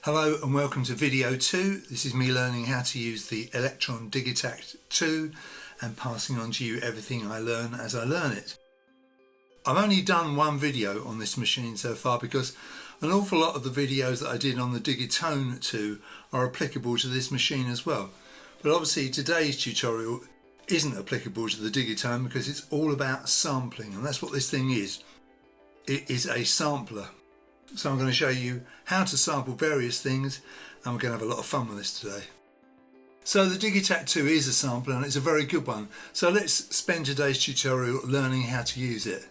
Hello and welcome to video 2. This is me learning how to use the Elektron Digitakt 2 and passing on to you everything I learn as I learn it. I've only done one video on this machine so far because an awful lot of the videos that I did on the Digitone 2 are applicable to this machine as well. But obviously today's tutorial isn't applicable to the Digitone because it's all about sampling, and that's what this thing is. It is a sampler. So I'm going to show you how to sample various things, and we're going to have a lot of fun with this today. So the Digitakt 2 is a sampler and it's a very good one. So let's spend today's tutorial learning how to use it.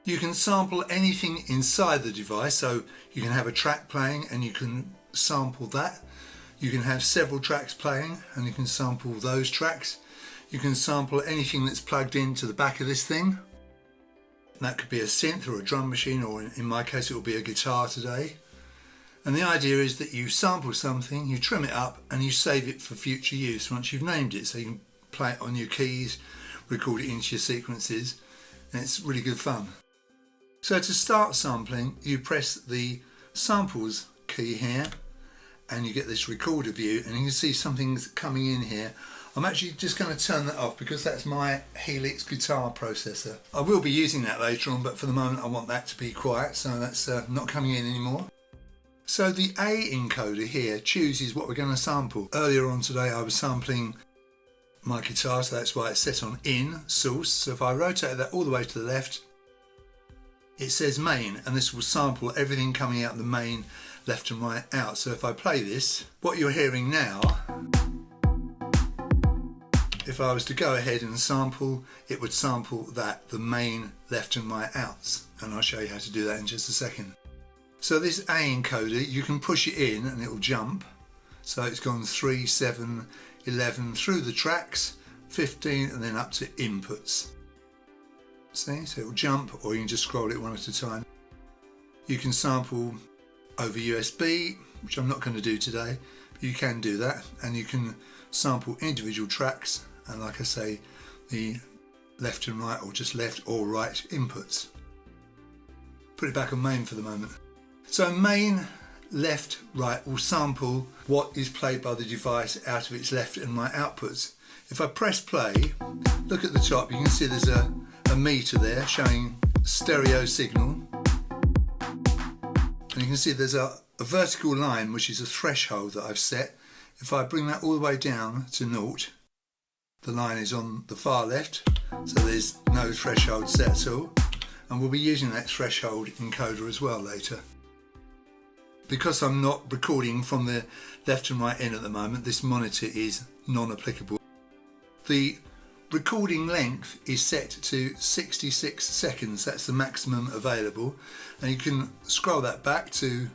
You can sample anything inside the device, so you can have a track playing and you can sample that. You can have several tracks playing and you can sample those tracks. You can sample anything that's plugged into the back of this thing. That could be a synth or a drum machine, or in my case it will be a guitar today. And the idea is that you sample something, you trim it up and you save it for future use once you've named it. So you can play it on your keys, record it into your sequences, and it's really good fun. So to start sampling, you press the samples key here and you get this recorder view, and you can see something's coming in here. I'm actually just going to turn that off because that's my Helix guitar processor. I will be using that later on, but for the moment I want that to be quiet, so that's not coming in anymore. So the A encoder here chooses what we're going to sample. Earlier on today I was sampling my guitar, so that's why it's set on in source. So if I rotate that all the way to the left, it says main, and this will sample everything coming out the main left and right out. So if I play this, what you're hearing now, if I was to go ahead and sample, it would sample that, the main left and right outs, and I'll show you how to do that in just a second. So this A encoder, you can push it in and it will jump. So it's gone 3, 7, 11 through the tracks, 15 and then up to inputs. See, so it will jump, or you can just scroll it one at a time. You can sample over USB, which I'm not going to do today, but you can do that, and you can sample individual tracks, and like I say, the left and right, or just left or right inputs. Put it back on main for the moment. So main, left, right will sample what is played by the device out of its left and right outputs. If I press play, look at the top, you can see there's a meter there showing stereo signal. And you can see there's a vertical line, which is a threshold that I've set. If I bring that all the way down to 0, the line is on the far left, so there's no threshold set at all. And we'll be using that threshold encoder as well later. Because I'm not recording from the left and right in at the moment, this monitor is non-applicable. The recording length is set to 66 seconds, that's the maximum available, and you can scroll that back to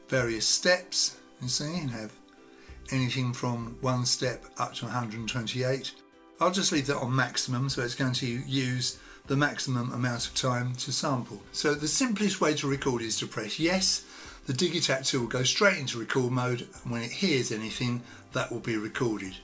various steps, you see, and have anything from 1 step up to 128. I'll just leave that on maximum, so it's going to use the maximum amount of time to sample. So the simplest way to record is to press yes. The Digitakt 2 will go straight into record mode, and when it hears anything, that will be recorded.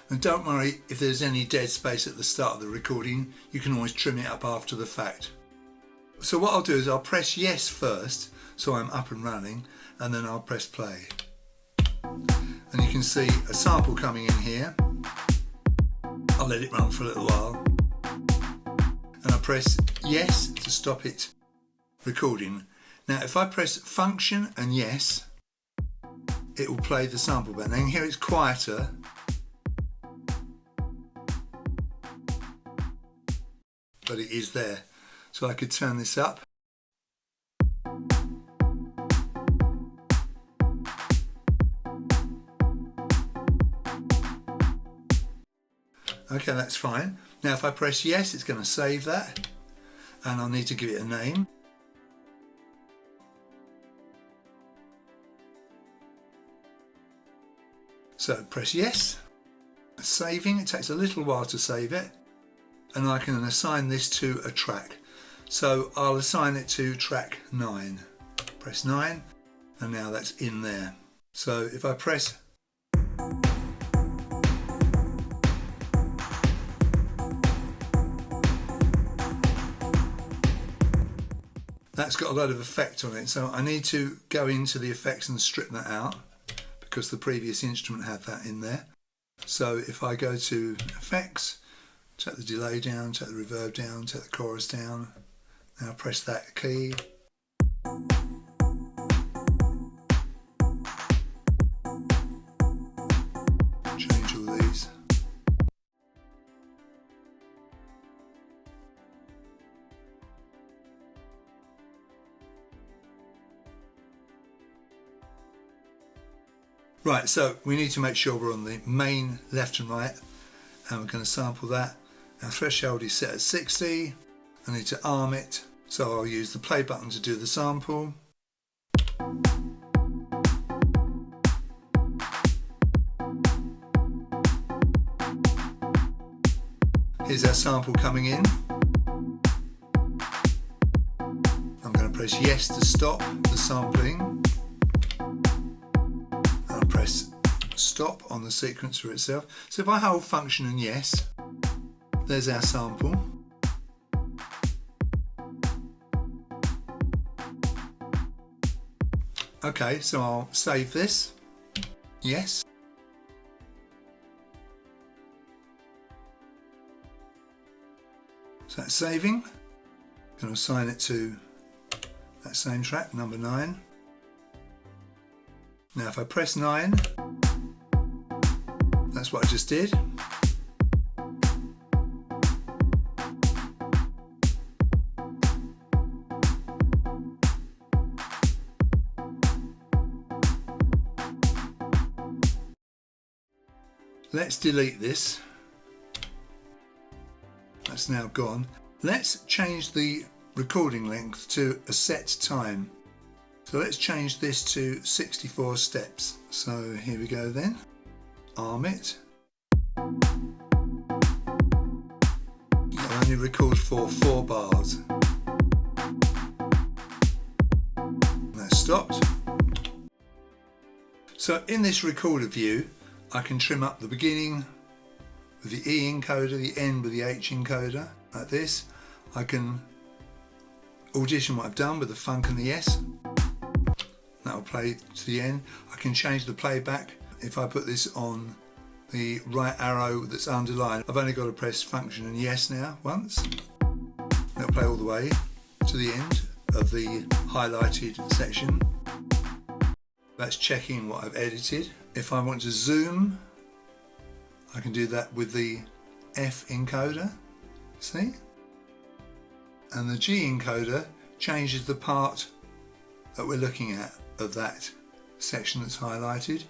And don't worry if there's any dead space at the start of the recording, you can always trim it up after the fact. So what I'll do is I'll press yes first, so I'm up and running, and then I'll press play. And you can see a sample coming in here. I'll let it run for a little while. And I press yes to stop it recording. Now if I press function and yes, it will play the sample back. Now you can hear it's quieter. But it is there. So I could turn this up. Okay, that's fine. Now if I press yes, it's going to save that, and I'll need to give it a name. So press yes, saving, it takes a little while to save it, and I can assign this to a track. So I'll assign it to track 9. Press 9, and now that's in there. So if I press That's got a lot of effect on it, so I need to go into the effects and strip that out because the previous instrument had that in there. So if I go to effects, take the delay down, take the reverb down, take the chorus down, now press that key. Change all these. Right, so we need to make sure we're on the main left and right, and we're going to sample that. Our threshold is set at 60. I need to arm it, so I'll use the play button to do the sample. Here's our sample coming in. I'm going to press yes to stop the sampling. Press stop on the sequencer itself. So if I hold function and yes, there's our sample. Okay, so I'll save this. Yes. So that's saving. I'm going to assign it to that same track, number 9. Now if I press 9, that's what I just did. Let's delete this. That's now gone. Let's change the recording length to a set time. So let's change this to 64 steps. So here we go then. Arm it. I'll only record for 4 bars. That's stopped. So in this recorder view, I can trim up the beginning with the E encoder, the end with the H encoder, like this. I can audition what I've done with the funk and the S. That'll play to the end. I can change the playback. If I put this on the right arrow that's underlined, I've only got to press function and yes now once. That'll play all the way to the end of the highlighted section. That's checking what I've edited. If I want to zoom, I can do that with the F encoder, see? And the G encoder changes the part that we're looking at of that section that's highlighted.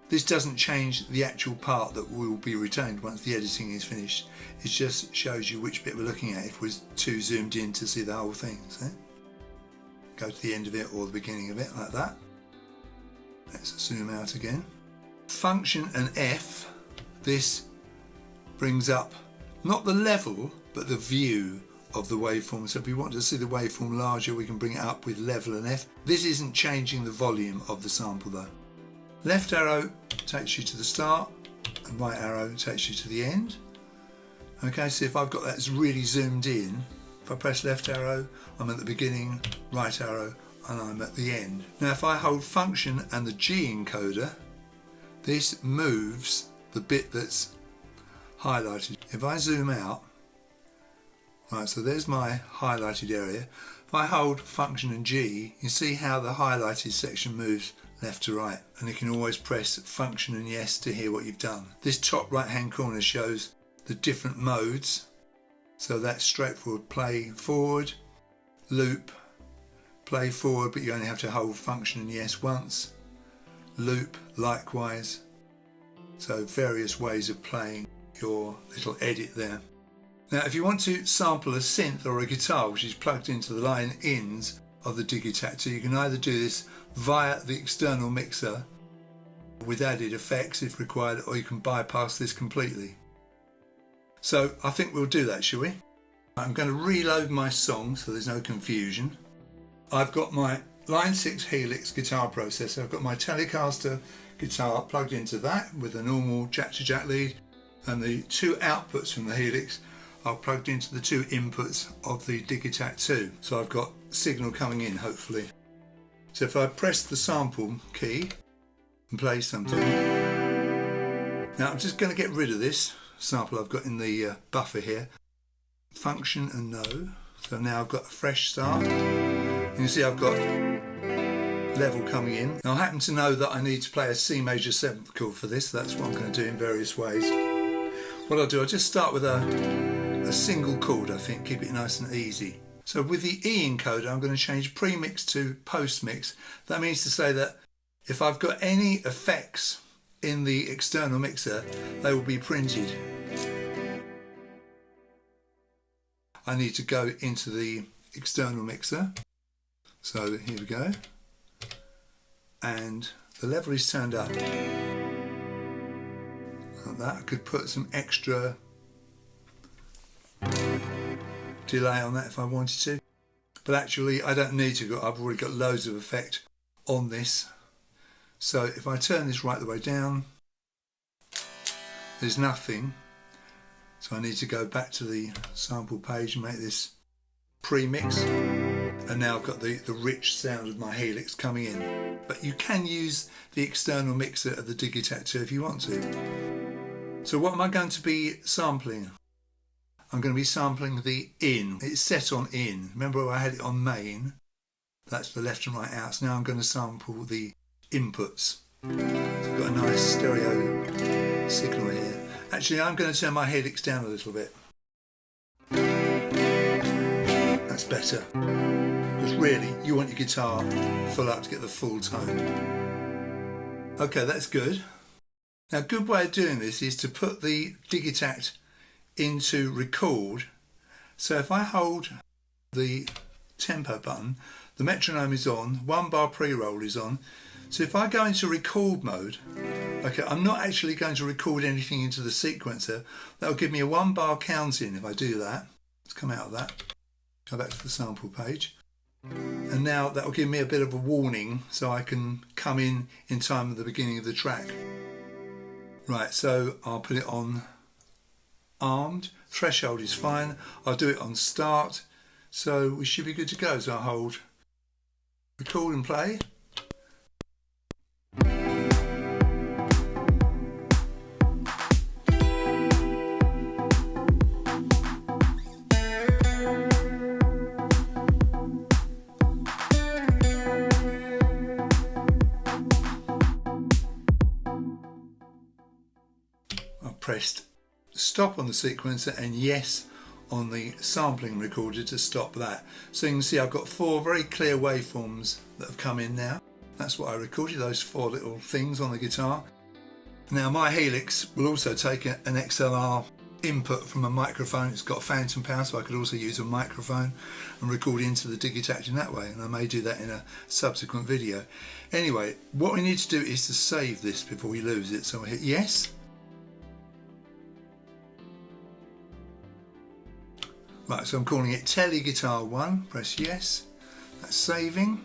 This doesn't change the actual part that will be retained once the editing is finished. It just shows you which bit we're looking at if we're too zoomed in to see the whole thing. See? Go to the end of it or the beginning of it like that. Let's zoom out again. Function and F, this brings up not the level but the view of the waveform. So if we want to see the waveform larger, we can bring it up with level and F. This isn't changing the volume of the sample though. Left arrow takes you to the start and right arrow takes you to the end. Okay, so if I've got that really zoomed in, if I press left arrow, I'm at the beginning, right arrow, and I'm at the end. Now if I hold function and the G encoder, this moves the bit that's highlighted. If I zoom out, right, so there's my highlighted area. If I hold function and G, you see how the highlighted section moves left to right, and you can always press function and yes to hear what you've done. This top right hand corner shows the different modes. So that's straightforward, play forward, loop, play forward, but you only have to hold function and yes once, loop likewise. So various ways of playing your little edit there. Now if you want to sample a synth or a guitar which is plugged into the line ins of the Digitac 2, you can either do this via the external mixer with added effects if required, or you can bypass this completely. So I think we'll do that, shall we? I'm going to reload my song so there's no confusion. I've got my Line 6 Helix guitar processor. I've got my Telecaster guitar plugged into that with a normal jack to jack lead, and the two outputs from the Helix are plugged into the two inputs of the Digitakt 2. So I've got signal coming in, hopefully. So if I press the sample key and play something. Now I'm just going to get rid of this sample I've got in the buffer here. Function and no. So now I've got a fresh start. You can see I've got level coming in. Now I happen to know that I need to play a C major 7th chord for this. That's what I'm going to do in various ways. What I'll do, I'll just start with a single chord, I think, keep it nice and easy. So with the E encoder, I'm going to change pre-mix to post-mix. That means to say that if I've got any effects in the external mixer, they will be printed. I need to go into the external mixer. So here we go. And the level is turned up. Like that. I could put some extra delay on that if I wanted to. But actually I don't need to. I've already got loads of effect on this. So if I turn this right the way down, there's nothing. So I need to go back to the sample page and make this pre-mix. And now I've got the rich sound of my Helix coming in. But you can use the external mixer of the Digitakt 2 if you want to. So what am I going to be sampling? I'm going to be sampling the in. It's set on in. Remember I had it on main? That's the left and right outs. Now I'm going to sample the inputs. So I've got a nice stereo signal here. Actually, I'm going to turn my Helix down a little bit. That's better. Because really, you want your guitar full up to get the full tone. Okay, that's good. Now, a good way of doing this is to put the Digitakt into record. So if I hold the tempo button, the metronome is on, 1 bar pre-roll is on. So if I go into record mode, okay, I'm not actually going to record anything into the sequencer. That'll give me a 1 bar count in if I do that. Let's come out of that. Go back to the sample page. And now that'll give me a bit of a warning so I can come in time at the beginning of the track. Right, so I'll put it on armed. Threshold is fine. I'll do it on start. So we should be good to go. So I'll hold record and play. Pressed stop on the sequencer and yes on the sampling recorder to stop that. So you can see I've got 4 very clear waveforms that have come in now. That's what I recorded, those 4 little things on the guitar. Now my Helix will also take an XLR input from a microphone. It's got phantom power, so I could also use a microphone and record into the Digitakt in that way, and I may do that in a subsequent video. Anyway, what we need to do is to save this before we lose it. So I hit yes. Right, so I'm calling it Tele Guitar 1, press yes, that's saving,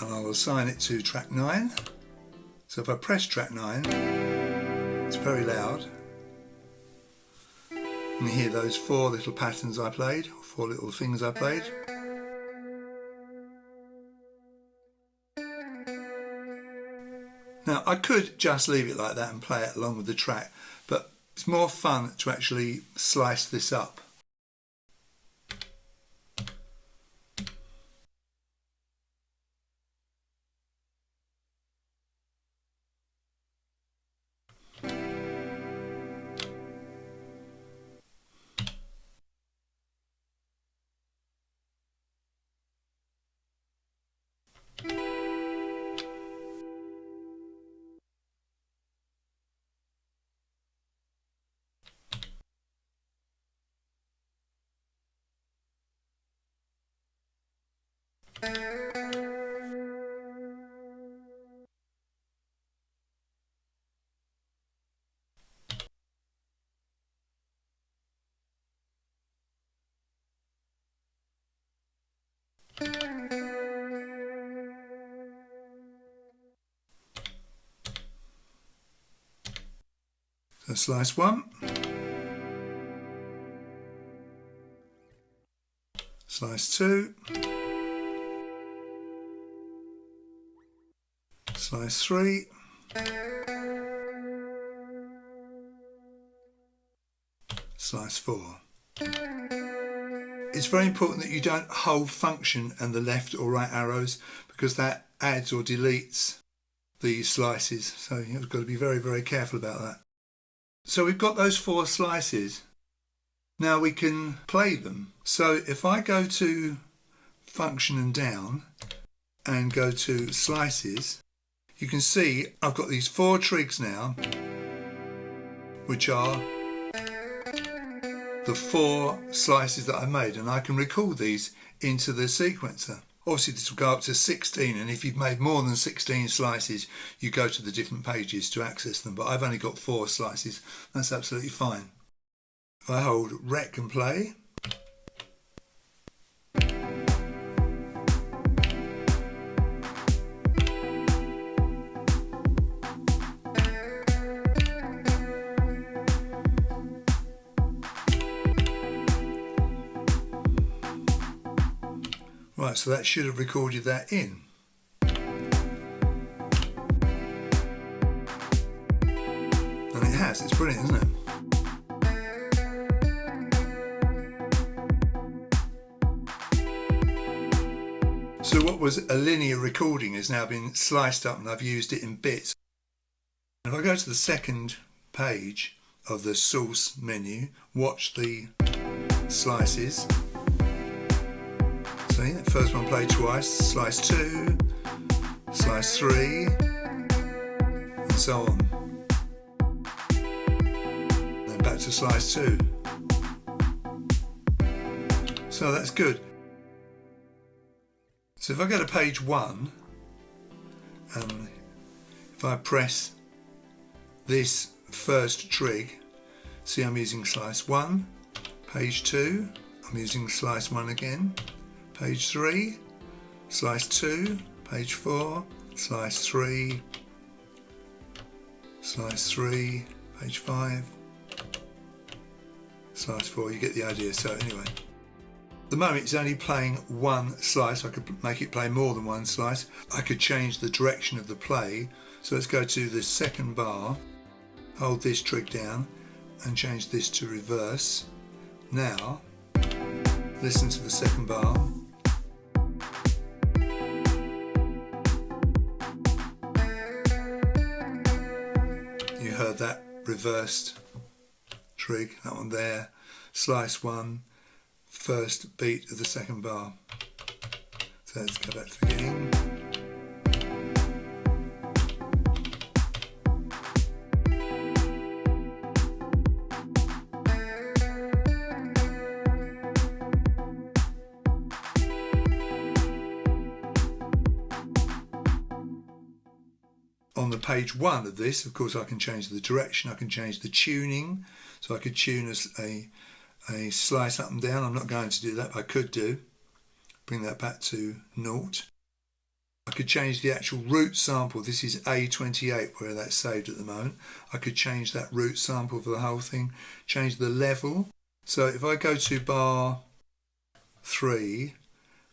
and I'll assign it to track 9. So if I press track 9, it's very loud, and you hear those 4 little patterns I played, or 4 little things I played. Now I could just leave it like that and play it along with the track, but it's more fun to actually slice this up. So slice 1. slice 2, slice 3, slice 4. It's very important that you don't hold function and the left or right arrows, because that adds or deletes the slices, so you've got to be very, very careful about that. So we've got those 4 slices. Now we can play them. So if I go to function and down and go to slices, you can see I've got these 4 trigs now, which are the 4 slices that I made, and I can record these into the sequencer. Obviously this will go up to 16, and if you've made more than 16 slices you go to the different pages to access them, but I've only got 4 slices. That's absolutely fine. If I hold rec and play, right, so that should have recorded that in. And it has, it's brilliant, isn't it? So what was a linear recording has now been sliced up and I've used it in bits. If I go to the second page of the source menu, watch the slices. See, the first one played twice, slice 2, slice 3, and so on. Then back to slice 2. So that's good. So if I go to page 1, and if I press this first trig, see I'm using slice 1, page 2, I'm using slice 1 again, page 3, slice 2, page 4, slice 3, slice 3, page 5, slice 4, you get the idea. So anyway, at the moment it's only playing 1 slice. I could make it play more than 1 slice. I could change the direction of the play. So let's go to the second bar, hold this trig down and change this to reverse. Now listen to the second bar. You heard that reversed trig, that one there, slice 1, first beat of the second bar. So let's go back to the beginning. On the page 1 of this, of course, I can change the direction, I can change the tuning, so I could tune a slice up and down. I'm not going to do that, but I could do. Bring that back to 0. I could change the actual root sample. This is A28 where that's saved at the moment. I could change that root sample for the whole thing, change the level. So if I go to bar 3,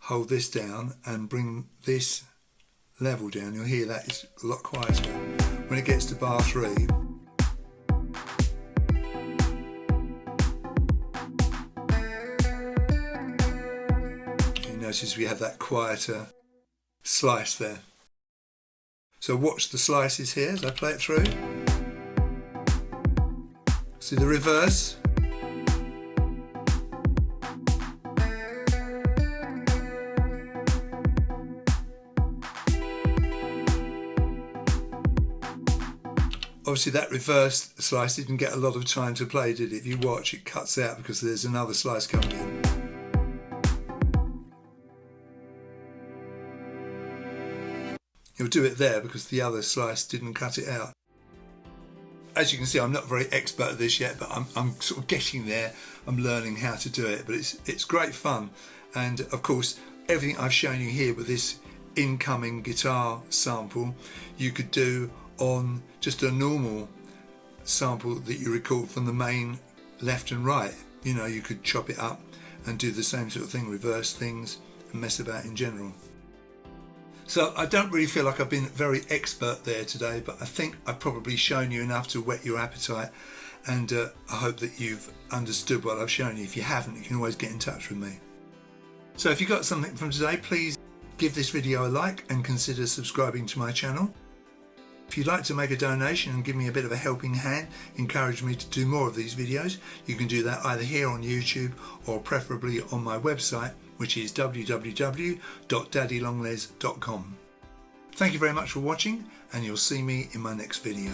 hold this down and bring this level down, you'll hear that it's a lot quieter. When it gets to bar 3, you notice we have that quieter slice there. So watch the slices here as I play it through. See the reverse. Obviously that reversed slice didn't get a lot of time to play, did it? If you watch, it cuts out because there's another slice coming in. You'll do it there because the other slice didn't cut it out. As you can see, I'm not very expert at this yet, but I'm sort of getting there. I'm learning how to do it, but it's great fun. And of course, everything I've shown you here with this incoming guitar sample, you could do on just a normal sample that you record from the main left and right. You know, you could chop it up and do the same sort of thing, reverse things and mess about in general. So I don't really feel like I've been very expert there today, but I think I've probably shown you enough to whet your appetite, and I hope that you've understood what I've shown you. If you haven't, you can always get in touch with me. So if you got something from today, please give this video a like and consider subscribing to my channel. If you'd like to make a donation and give me a bit of a helping hand, encourage me to do more of these videos, you can do that either here on YouTube or preferably on my website, which is www.daddylongles.com. Thank you very much for watching, and you'll see me in my next video.